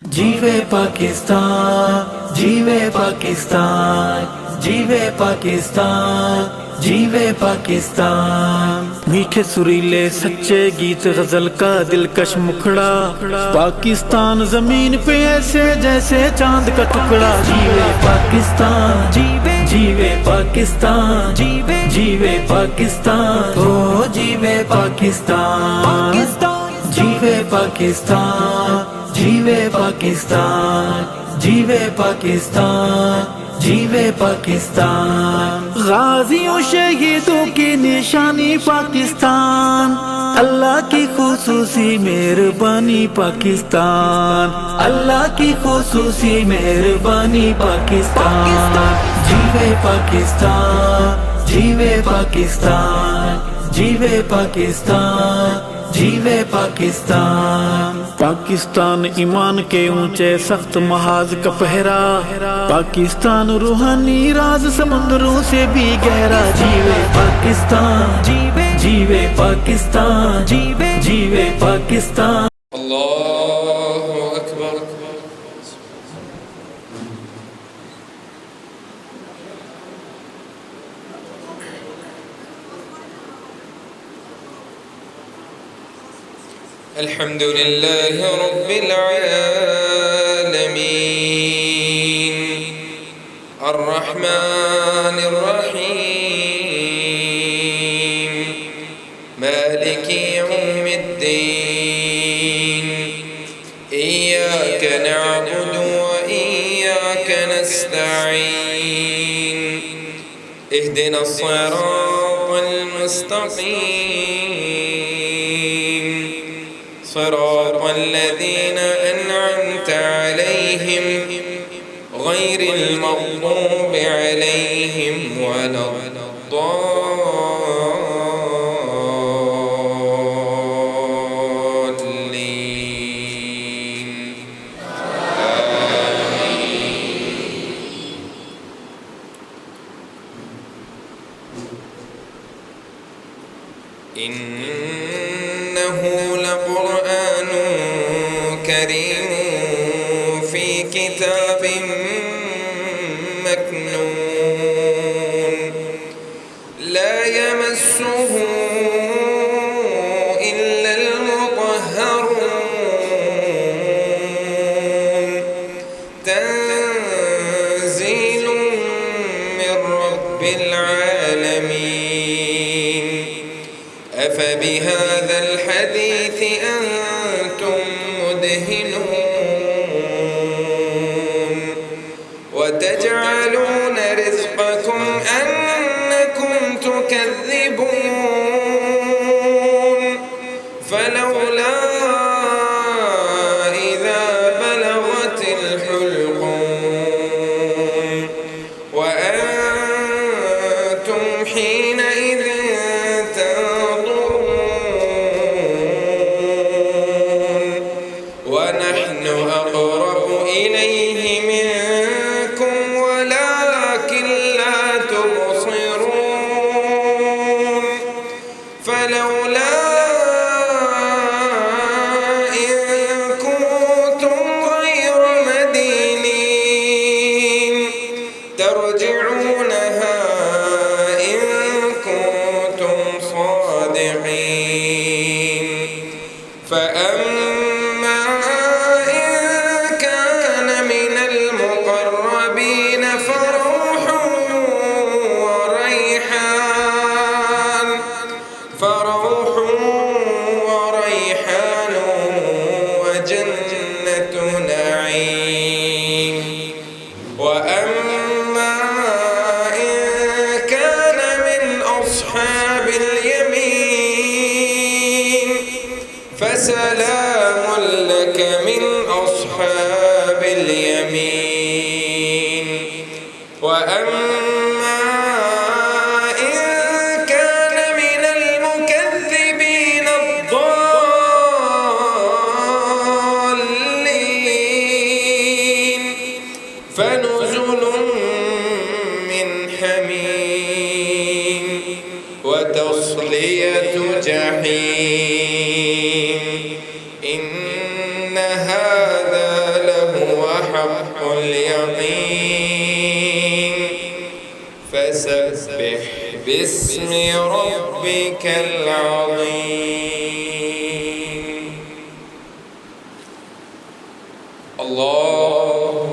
जीवे पाकिस्तान, जीवे पाकिस्तान, जीवे पाकिस्तान, जीवे पाकिस्तान। मीठे सुरीले सच्चे गीत गजल का दिलकश मुखड़ा, पाकिस्तान जमीन पे ऐसे जैसे चांद का टुकड़ा। जीवे पाकिस्तान, जीवे जीवे पाकिस्तान, जीवे जीवे पाकिस्तान, ओ जीवे पाकिस्तान, जीवे पाकिस्तान, जीवे पाकिस्तान, जीवे पाकिस्तान, जीवे पाकिस्तान। गाजियों शहीदों की निशानी पाकिस्तान, अल्लाह की खुसूसी मेहरबानी पाकिस्तान, अल्लाह की खुसूसी मेहरबानी पाकिस्तान। जीवे पाकिस्तान, जीवे पाकिस्तान, जीवे पाकिस्तान, जीवे पाकिस्तान। पाकिस्तान ईमान के ऊंचे सख्त महाज का पहरा, पाकिस्तान रूहानी राज समुद्रों से भी गहरा। जीवे पाकिस्तान, जीवे जीवे पाकिस्तान, जीवे जीवे पाकिस्तान। अल्लाहु अकबर। अल्हम्दुलिल्लाह रब्बिल आलमीन, अर्रहमानिर रहीम, मालिकी यौमिद्दीन, इय्याक नअबुदु व इय्याक नस्तईन, इहदिनस सिरातल मुस्तकीम, सिरातल लज़ीना अनअमता अलैहिम गैरिल मग़्दूबि अलैहिम वलद्दॉल्लीन। इन्नहु लक़ुरआनुन करीम फी किताबिन मकनून, ला यमस्सुहु इल्लल मुतहहरून, तंज़ीलुम मिर रब्बिल आलमीन। अफ़बिहाज़ल हदीथि अंतुम मुदहिनून, वतजअलून रिज़्क़कुम अन्नकुम तुकज़्ज़िबून, फलौला इज़ा बलगतिल हुल्क़ूम, वअन्तुम हीनइज़िन ونحن أقرب إليه منكم ولكن لا تبصرون، فلولا إن كنتم غير مدينين ترجعونها إن كنتم صادقين، فأما إن كان من المقربين فروح وريحان وجنة نعيم، وأما إن كان من أصحاب اليمين فسلام لك من أصحاب اليمين، وأما إن كان من المكذبين الضالين فنزل من حميم وتصلية جحيم، إن هذا حق اليقين فسبح باسم ربك العظيم. الله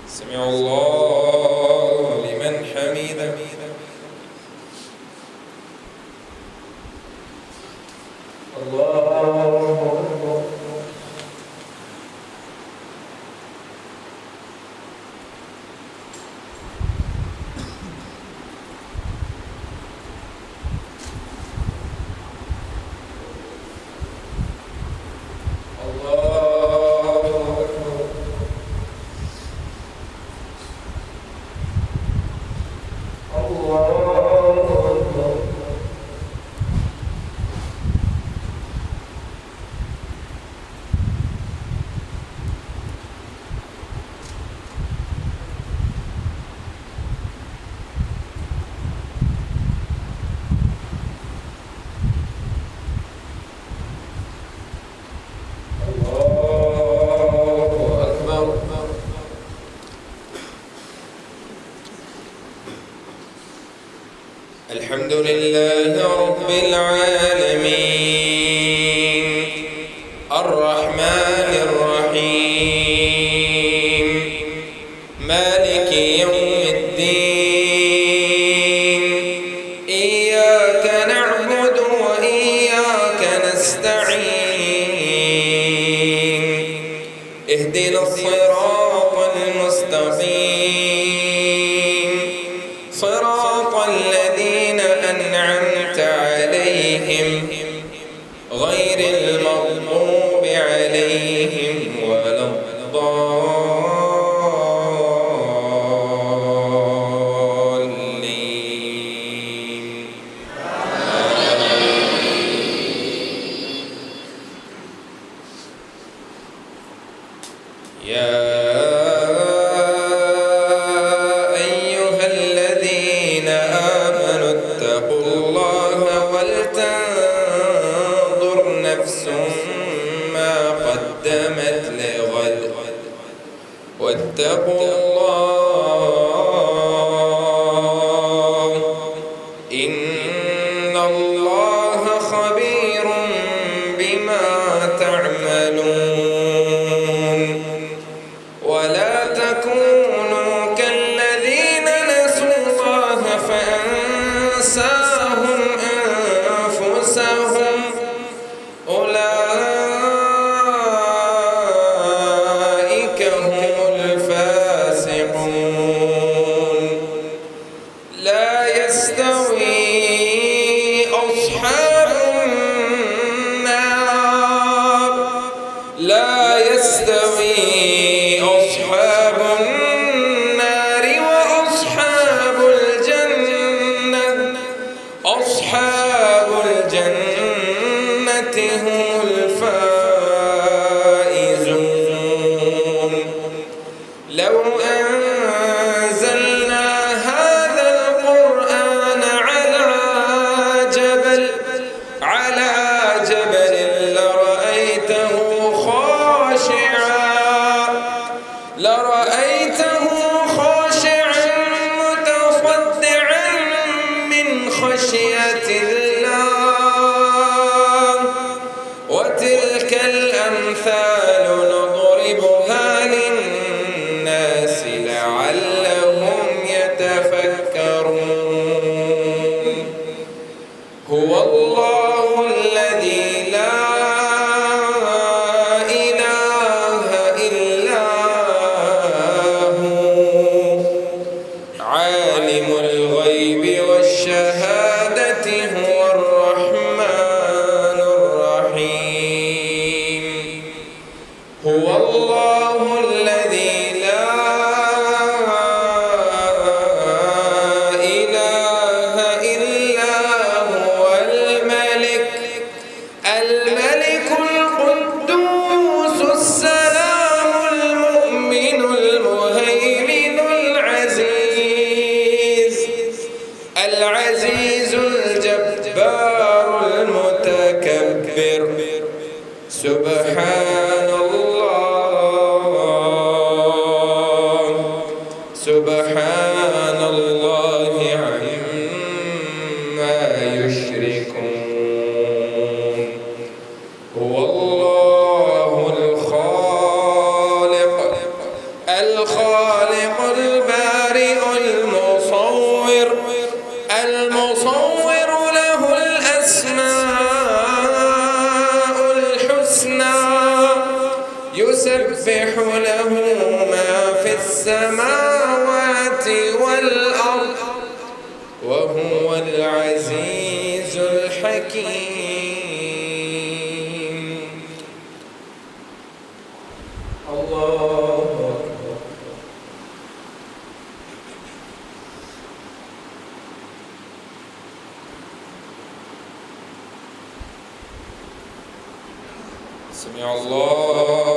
سمع الله لمن حمده. الحمد لله رب العالمين الرحمن الرحيم مالك يوم الدين إياك نعبد وإياك نستعين اهدنا الصراط المستقيم صراط الذين أنعمت عليهم غير المغضوب عليهم ولا الضالين. يا أيها الذين آمنوا اتقوا الله ولتنظر نفس ما قدمت لغد واتقوا الله إن الله خبير بما تعملون. ولا تكونوا كالذين نسوا الله فأنساهم أنفسهم أولئك هم الفاسقون. لا يستوي أصحاب النار أصحاب النار وأصحاب الجنة هم الفائزون. لو أنزلنا هذا القرآن على جبل لرأيته خاشعا متصدعا من خشية الله. وتلك الأمثال نضربها للناس لعلهم يتفكرون. هو الله الذي لا إله إلا هو عالم الغيب والشهادة هو الرحمن الرحيم. يسبح له ما في السماوات والأرض وهو العزيز الحكيم. الله أكبر. سمع الله